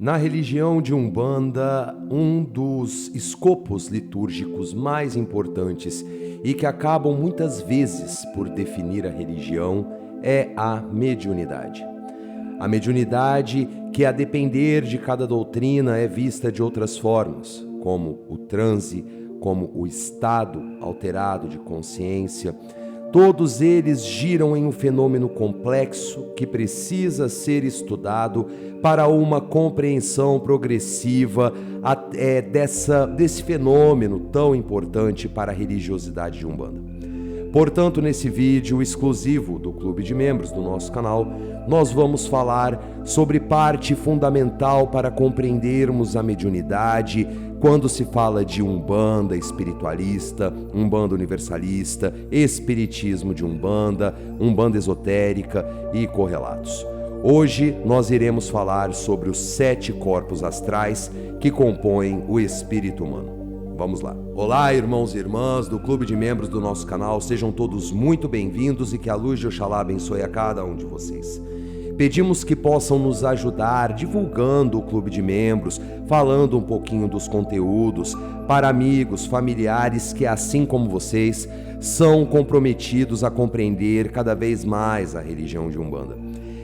Na religião de Umbanda, um dos escopos litúrgicos mais importantes e que acabam muitas vezes por definir a religião é a mediunidade. A mediunidade que, a depender de cada doutrina, é vista de outras formas, como o transe, como o estado alterado de consciência. Todos eles giram em um fenômeno complexo que precisa ser estudado para uma compreensão progressiva desse fenômeno tão importante para a religiosidade de Umbanda. Portanto, nesse vídeo exclusivo do Clube de Membros do nosso canal, nós vamos falar sobre parte fundamental para compreendermos a mediunidade quando se fala de Umbanda espiritualista, Umbanda universalista, espiritismo de Umbanda, Umbanda esotérica e correlatos. Hoje nós iremos falar sobre os 7 corpos astrais que compõem o espírito humano. Vamos lá. Olá, irmãos e irmãs do Clube de Membros do nosso canal, sejam todos muito bem-vindos e que a luz de Oxalá abençoe a cada um de vocês. Pedimos que possam nos ajudar divulgando o Clube de Membros, falando um pouquinho dos conteúdos para amigos, familiares que, assim como vocês, são comprometidos a compreender cada vez mais a religião de Umbanda.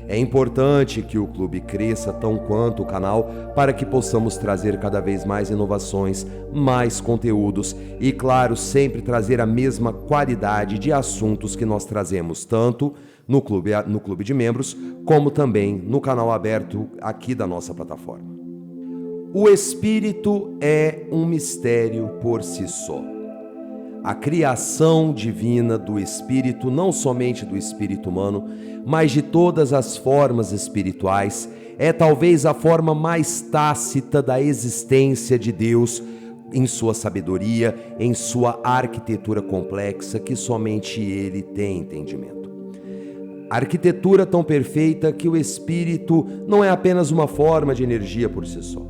É importante que o clube cresça tão quanto o canal para que possamos trazer cada vez mais inovações, mais conteúdos e, claro, sempre trazer a mesma qualidade de assuntos que nós trazemos tanto no clube de membros como também no canal aberto aqui da nossa plataforma. O espírito é um mistério por si só. A criação divina do espírito, não somente do espírito humano, mas de todas as formas espirituais, é talvez a forma mais tácita da existência de Deus em sua sabedoria, em sua arquitetura complexa, que somente Ele tem entendimento. A arquitetura tão perfeita que o espírito não é apenas uma forma de energia por si só.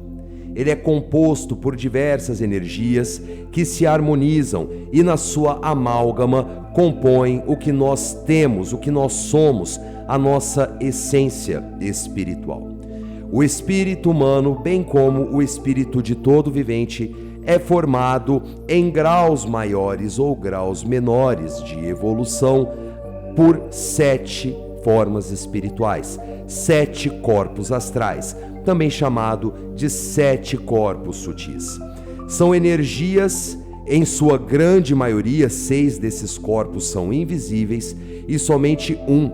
Ele é composto por diversas energias que se harmonizam e na sua amálgama compõem o que nós temos, o que nós somos, a nossa essência espiritual. O espírito humano, bem como o espírito de todo vivente, é formado em graus maiores ou graus menores de evolução por 7 formas espirituais, 7 corpos astrais, também chamado de 7 corpos sutis. São energias, em sua grande maioria, 6 desses corpos são invisíveis e somente um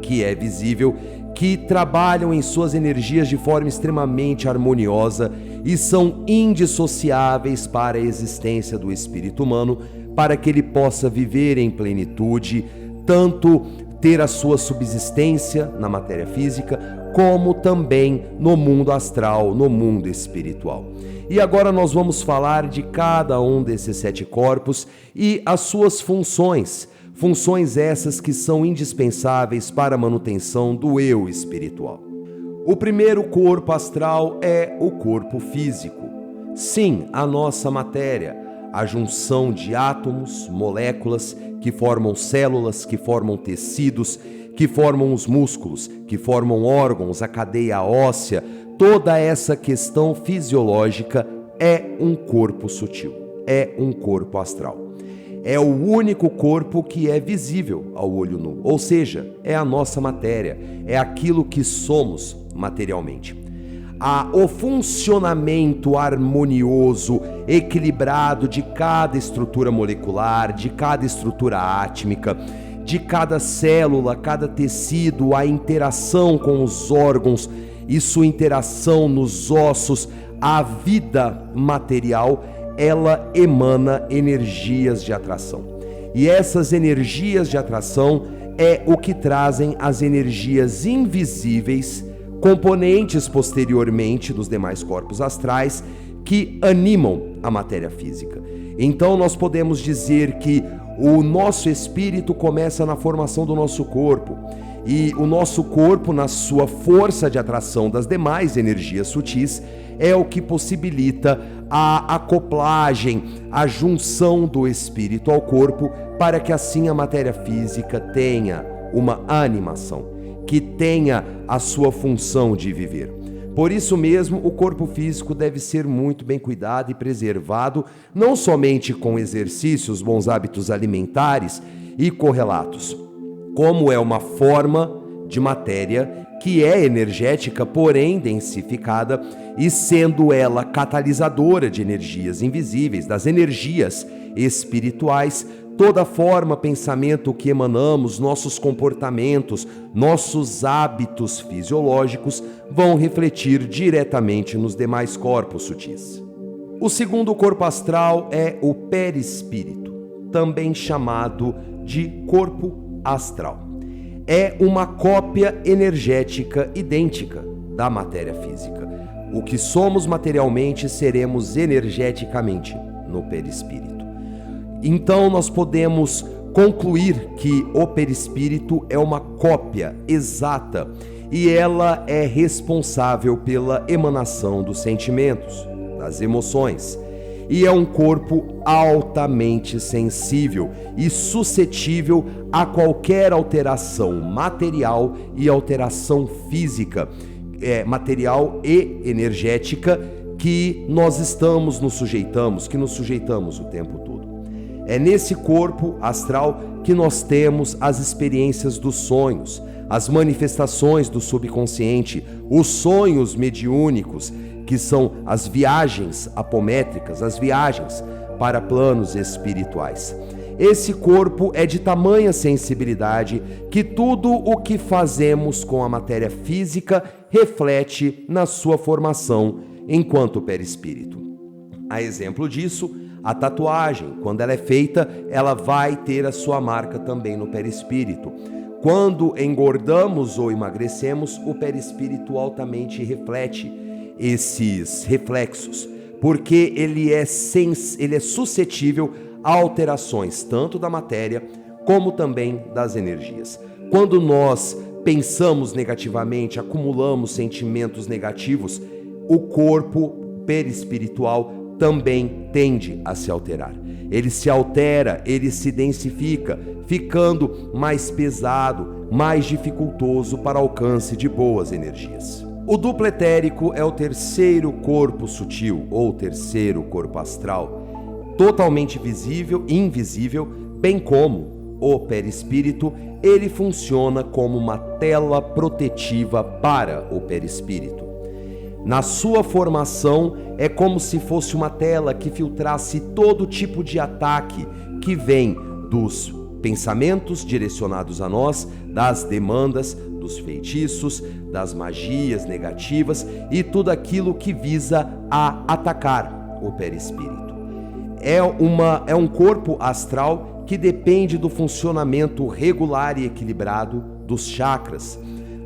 que é visível, que trabalham em suas energias de forma extremamente harmoniosa e são indissociáveis para a existência do espírito humano, para que ele possa viver em plenitude, tanto ter a sua subsistência na matéria física, como também no mundo astral, no mundo espiritual. E agora nós vamos falar de cada um desses 7 corpos e as suas funções. Funções essas que são indispensáveis para a manutenção do eu espiritual. O primeiro corpo astral é o corpo físico. Sim, a nossa matéria, a junção de átomos, moléculas que formam células, que formam tecidos, que formam os músculos, que formam órgãos, a cadeia óssea, toda essa questão fisiológica é um corpo sutil, é um corpo astral. É o único corpo que é visível ao olho nu, ou seja, é a nossa matéria, é aquilo que somos materialmente. O funcionamento harmonioso, equilibrado de cada estrutura molecular, de cada estrutura átmica, de cada célula, cada tecido, a interação com os órgãos e sua interação nos ossos, a vida material, ela emana energias de atração. E essas energias de atração é o que trazem as energias invisíveis, componentes posteriormente dos demais corpos astrais, que animam a matéria física. Então nós podemos dizer que o nosso espírito começa na formação do nosso corpo, e o nosso corpo, na sua força de atração das demais energias sutis, é o que possibilita a acoplagem, a junção do espírito ao corpo, para que assim a matéria física tenha uma animação, que tenha a sua função de viver. Por isso mesmo, o corpo físico deve ser muito bem cuidado e preservado, não somente com exercícios, bons hábitos alimentares e correlatos, como é uma forma de matéria que é energética, porém densificada, e sendo ela catalisadora de energias invisíveis, das energias espirituais, toda forma, pensamento que emanamos, nossos comportamentos, nossos hábitos fisiológicos vão refletir diretamente nos demais corpos sutis. O segundo corpo astral é o perispírito, também chamado de corpo astral. É uma cópia energética idêntica da matéria física. O que somos materialmente, seremos energeticamente no perispírito. Então nós podemos concluir que o perispírito é uma cópia exata e ela é responsável pela emanação dos sentimentos, das emoções. E é um corpo altamente sensível e suscetível a qualquer alteração material e alteração física, material e energética que nós nos sujeitamos o tempo todo. É nesse corpo astral que nós temos as experiências dos sonhos, as manifestações do subconsciente, os sonhos mediúnicos, que são as viagens apométricas, as viagens para planos espirituais. Esse corpo é de tamanha sensibilidade que tudo o que fazemos com a matéria física reflete na sua formação enquanto perispírito. A exemplo disso, a tatuagem, quando ela é feita, ela vai ter a sua marca também no perispírito. Quando engordamos ou emagrecemos, o perispírito altamente reflete esses reflexos, porque ele é suscetível a alterações tanto da matéria como também das energias. Quando nós pensamos negativamente, acumulamos sentimentos negativos, o corpo perispiritual também tende a se alterar. Ele se altera, ele se densifica, ficando mais pesado, mais dificultoso para alcance de boas energias. O duplo etérico é o terceiro corpo sutil, ou terceiro corpo astral, totalmente visível e invisível, bem como o perispírito. Ele funciona como uma tela protetiva para o perispírito. Na sua formação, é como se fosse uma tela que filtrasse todo tipo de ataque que vem dos pensamentos direcionados a nós, das demandas, dos feitiços, das magias negativas e tudo aquilo que visa a atacar o perispírito. É um corpo astral que depende do funcionamento regular e equilibrado dos chakras.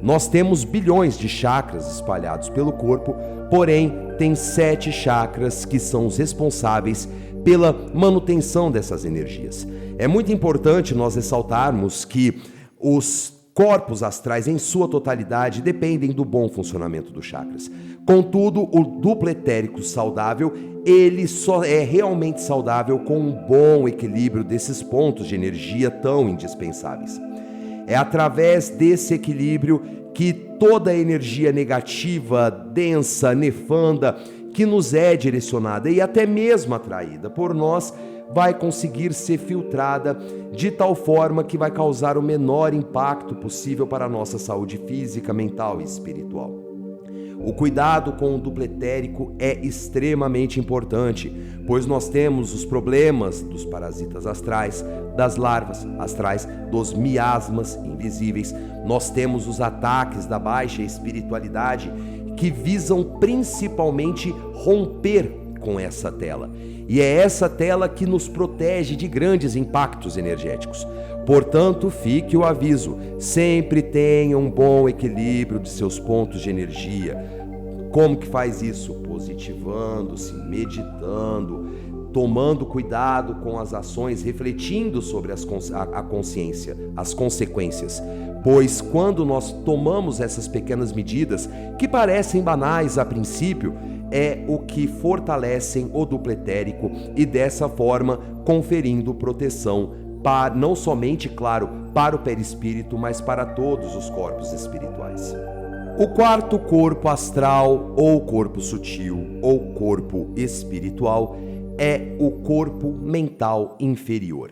Nós temos bilhões de chakras espalhados pelo corpo, porém tem 7 chakras que são os responsáveis pela manutenção dessas energias. É muito importante nós ressaltarmos que os corpos astrais em sua totalidade dependem do bom funcionamento dos chakras. Contudo, o duplo etérico saudável, ele só é realmente saudável com um bom equilíbrio desses pontos de energia tão indispensáveis. É através desse equilíbrio que toda a energia negativa, densa, nefanda, que nos é direcionada e até mesmo atraída por nós, vai conseguir ser filtrada de tal forma que vai causar o menor impacto possível para a nossa saúde física, mental e espiritual. O cuidado com o duplo etérico é extremamente importante, pois nós temos os problemas dos parasitas astrais, das larvas astrais, dos miasmas invisíveis. Nós temos os ataques da baixa espiritualidade que visam principalmente romper com essa tela. E é essa tela que nos protege de grandes impactos energéticos. Portanto, fique o aviso, sempre tenha um bom equilíbrio de seus pontos de energia. Como que faz isso? Positivando-se, meditando, tomando cuidado com as ações, refletindo sobre a consciência, as consequências. Pois quando nós tomamos essas pequenas medidas, que parecem banais a princípio, é o que fortalecem o duplo etérico e dessa forma conferindo proteção para, não somente, claro, para o perispírito, mas para todos os corpos espirituais. O quarto corpo astral, ou corpo sutil, ou corpo espiritual, é o corpo mental inferior.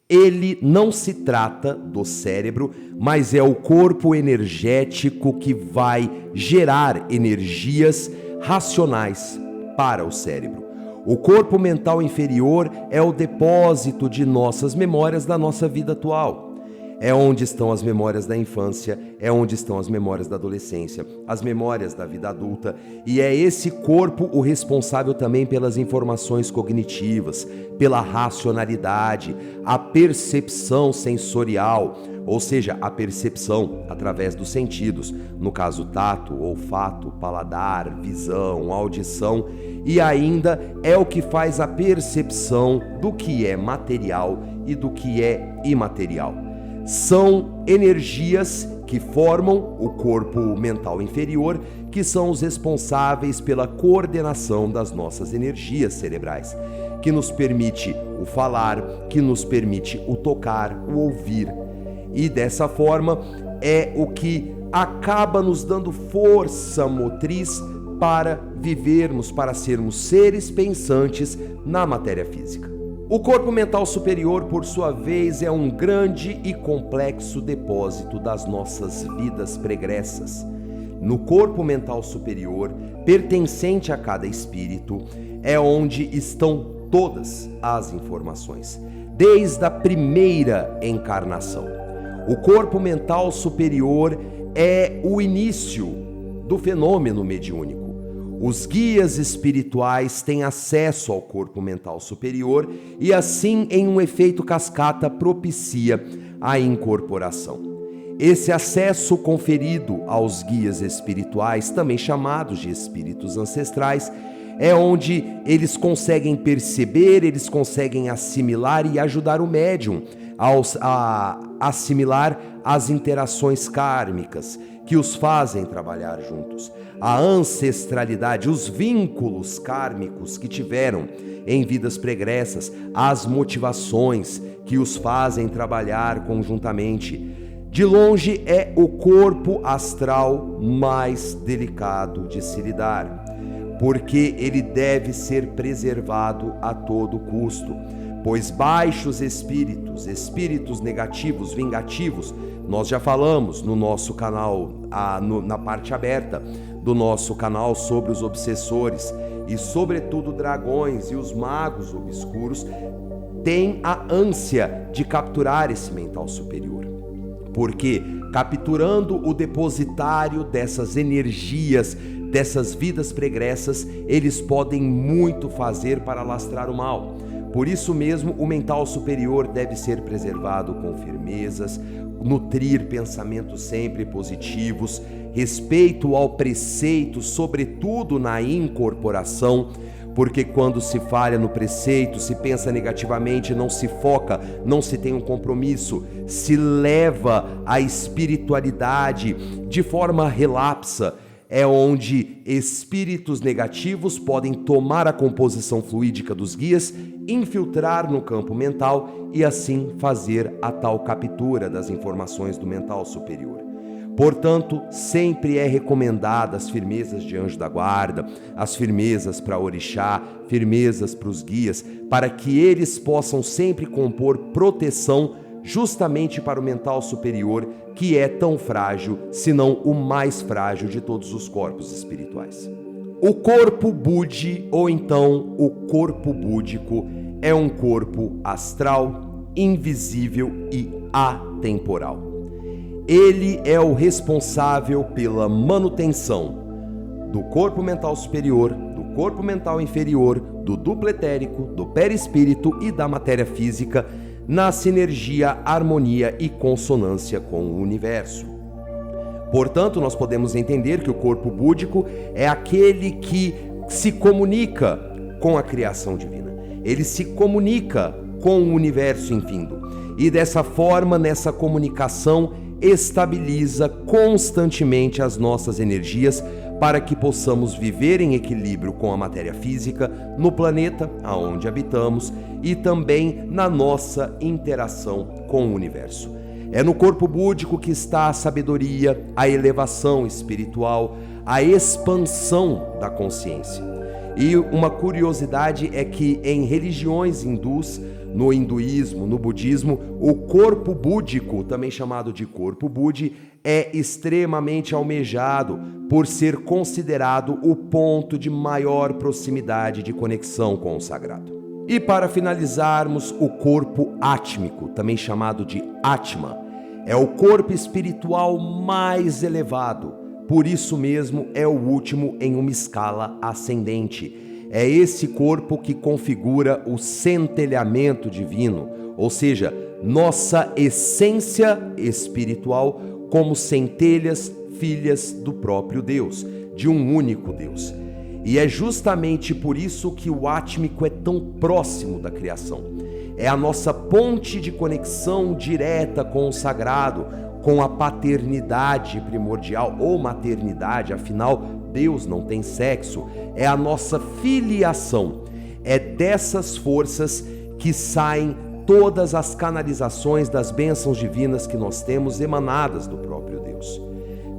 Ele não se trata do cérebro, mas é o corpo energético que vai gerar energias racionais para o cérebro. O corpo mental inferior é o depósito de nossas memórias da nossa vida atual. É onde estão as memórias da infância, é onde estão as memórias da adolescência, as memórias da vida adulta, e é esse corpo o responsável também pelas informações cognitivas, pela racionalidade, a percepção sensorial, ou seja, a percepção através dos sentidos, no caso tato, olfato, paladar, visão, audição, e ainda é o que faz a percepção do que é material e do que é imaterial. São energias que formam o corpo mental inferior, que são os responsáveis pela coordenação das nossas energias cerebrais, que nos permite o falar, que nos permite o tocar, o ouvir. E dessa forma é o que acaba nos dando força motriz para vivermos, para sermos seres pensantes na matéria física. O corpo mental superior, por sua vez, é um grande e complexo depósito das nossas vidas pregressas. No corpo mental superior, pertencente a cada espírito, é onde estão todas as informações, desde a primeira encarnação. O corpo mental superior é o início do fenômeno mediúnico. Os guias espirituais têm acesso ao corpo mental superior e assim, em um efeito cascata, propicia a incorporação. Esse acesso conferido aos guias espirituais, também chamados de espíritos ancestrais, é onde eles conseguem perceber, eles conseguem assimilar e ajudar o médium a assimilar as interações kármicas que os fazem trabalhar juntos, a ancestralidade, os vínculos kármicos que tiveram em vidas pregressas, as motivações que os fazem trabalhar conjuntamente. De longe é o corpo astral mais delicado de se lidar, porque ele deve ser preservado a todo custo, pois baixos espíritos, espíritos negativos, vingativos, nós já falamos no nosso canal, na parte aberta do nosso canal sobre os obsessores e sobretudo dragões e os magos obscuros, têm a ânsia de capturar esse mental superior. Porque capturando o depositário dessas energias, dessas vidas pregressas, eles podem muito fazer para alastrar o mal. Por isso mesmo, o mental superior deve ser preservado com firmezas, nutrir pensamentos sempre positivos, respeito ao preceito, sobretudo na incorporação, porque quando se falha no preceito, se pensa negativamente, não se foca, não se tem um compromisso, se leva a espiritualidade de forma relapsa, é onde espíritos negativos podem tomar a composição fluídica dos guias, infiltrar no campo mental e assim fazer a tal captura das informações do mental superior. Portanto, sempre é recomendada as firmezas de anjo da guarda, as firmezas para orixá, firmezas para os guias, para que eles possam sempre compor proteção justamente para o mental superior, que é tão frágil, se não o mais frágil de todos os corpos espirituais. O corpo búdi, ou então o corpo búdico, é um corpo astral, invisível e atemporal. Ele é o responsável pela manutenção do corpo mental superior, do corpo mental inferior, do duplo etérico, do perispírito e da matéria física, na sinergia, harmonia e consonância com o universo. Portanto, nós podemos entender que o corpo búdico é aquele que se comunica com a criação divina. Ele se comunica com o universo infindo. E dessa forma, nessa comunicação, estabiliza constantemente as nossas energias para que possamos viver em equilíbrio com a matéria física no planeta aonde habitamos e também na nossa interação com o universo. É no corpo búdico que está a sabedoria, a elevação espiritual, a expansão da consciência. E uma curiosidade é que em religiões hindus, no hinduísmo, no budismo, o corpo búdico, também chamado de corpo budi, é extremamente almejado por ser considerado o ponto de maior proximidade de conexão com o sagrado. E para finalizarmos, o corpo átmico, também chamado de Atma, é o corpo espiritual mais elevado, por isso mesmo é o último em uma escala ascendente. É esse corpo que configura o centelhamento divino, ou seja, nossa essência espiritual como centelhas, filhas do próprio Deus, de um único Deus. E é justamente por isso que o átmico é tão próximo da criação. É a nossa ponte de conexão direta com o sagrado, com a paternidade primordial ou maternidade, afinal, Deus não tem sexo. É a nossa filiação. É dessas forças que saem todas as canalizações das bênçãos divinas que nós temos emanadas do próprio Deus.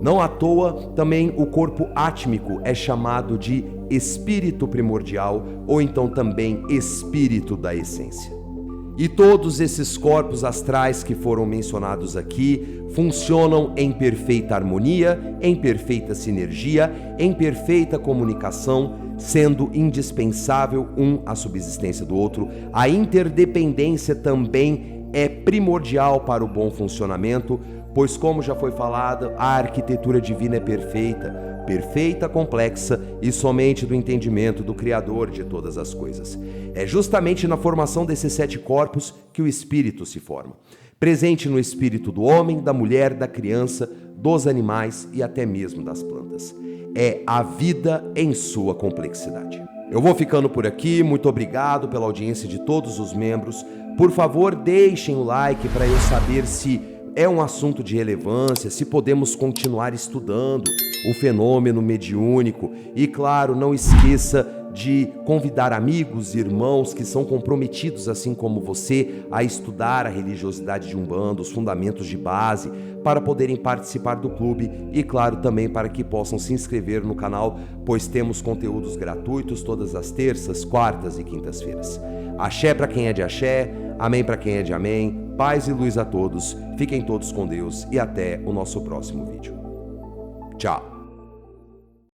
Não à toa, também o corpo átmico é chamado de espírito primordial ou então também espírito da essência. E todos esses corpos astrais que foram mencionados aqui funcionam em perfeita harmonia, em perfeita sinergia, em perfeita comunicação, sendo indispensável um à subsistência do outro. A interdependência também é primordial para o bom funcionamento, pois, como já foi falado, a arquitetura divina é perfeita, complexa e somente do entendimento do Criador de todas as coisas. É justamente na formação desses 7 corpos que o espírito se forma, presente no espírito do homem, da mulher, da criança, dos animais e até mesmo das plantas. É a vida em sua complexidade. Eu vou ficando por aqui, muito obrigado pela audiência de todos os membros. Por favor, deixem o like para eu saber se é um assunto de relevância, se podemos continuar estudando o fenômeno mediúnico. E claro, não esqueça de convidar amigos e irmãos que são comprometidos, assim como você, a estudar a religiosidade de Umbanda, os fundamentos de base, para poderem participar do clube e, claro, também para que possam se inscrever no canal, pois temos conteúdos gratuitos todas as terças, quartas e quintas-feiras. Axé para quem é de axé, amém para quem é de amém, paz e luz a todos, fiquem todos com Deus e até o nosso próximo vídeo. Tchau!